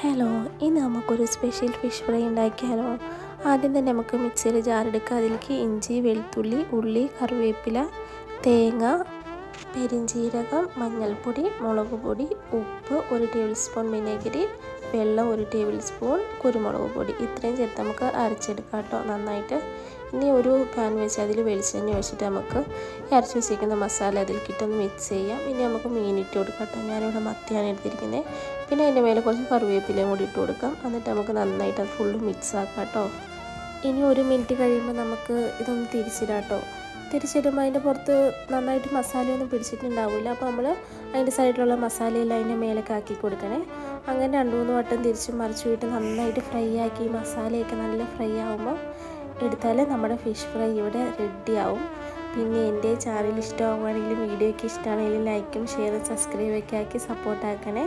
Hello, ഇന്ന് നമുക്കൊരു special fish fry ഉണ്ടാക്കിയാലോ. ആദ്യം തന്നെ നമുക്ക് മിക്സിയിൽ ജാറെടുക്കുക. അതിലേക്ക് ഇഞ്ചി, വെളുത്തുള്ളി, ഉള്ളി, കറിവേപ്പില, തേങ്ങ, പെരിഞ്ചീരകം, മഞ്ഞൾപ്പൊടി, മുളക് പൊടി, ഉപ്പ്, 1 ടേബിൾ സ്പൂൺ വിനെഗിരി, വെള്ളം 1 ടേബിൾ സ്പൂൺ, കുരുമുളക് പൊടി ഇത്രയും ചേർത്ത് നമുക്ക് അരച്ചെടുക്കാം കേട്ടോ നന്നായിട്ട്. ഇനി ഒരു പാൻ വെച്ച് അതിൽ വെളിച്ചെണ്ണ ഒഴിച്ചിട്ട് നമുക്ക് അരച്ച് വെച്ചിരിക്കുന്ന മസാല അതിലേക്കിട്ടൊന്ന് മിക്സ് ചെയ്യാം. ഇനി നമുക്ക് മീനിട്ട് കൊടുക്കാം കേട്ടോ. ഞാനിവിടെ മത്തിയാണ് എടുത്തിരിക്കുന്നത്. പിന്നെ അതിൻ്റെ മേലെ കുറച്ച് കറിവേപ്പിലയും കൂടി ഇട്ട് കൊടുക്കാം. എന്നിട്ട് നമുക്ക് നന്നായിട്ട് അത് ഫുള്ള് മിക്സ് ആക്കാം കേട്ടോ. ഇനി 1 മിനിറ്റ് കഴിയുമ്പോൾ നമുക്ക് ഇതൊന്ന് തിരിച്ചിടാം കേട്ടോ. തിരിച്ചിടുമ്പോൾ അതിൻ്റെ പുറത്ത് നന്നായിട്ട് മസാലയൊന്നും പിടിച്ചിട്ടുണ്ടാവില്ല. അപ്പോൾ നമ്മൾ അതിൻ്റെ സൈഡിലുള്ള മസാലയെല്ലാം അതിൻ്റെ മേലേക്ക് ആക്കി കൊടുക്കണേ. അങ്ങനെ 2-3 വട്ടം തിരിച്ചും മറിച്ചു വിട്ട് നന്നായിട്ട് ഫ്രൈ ആക്കി മസാലയൊക്കെ നല്ല ഫ്രൈ ആകുമ്പോൾ എടുത്താൽ നമ്മുടെ ഫിഷ് ഫ്രൈ ഇവിടെ റെഡിയാവും. പിന്നെ എൻ്റെ ചാനൽ ഇഷ്ടമാവുകയാണെങ്കിലും വീഡിയോ ഒക്കെ ഇഷ്ടമാണെങ്കിലും ലൈക്കും ഷെയറും സബ്സ്ക്രൈബൊക്കെ ആക്കി സപ്പോർട്ടാക്കണേ.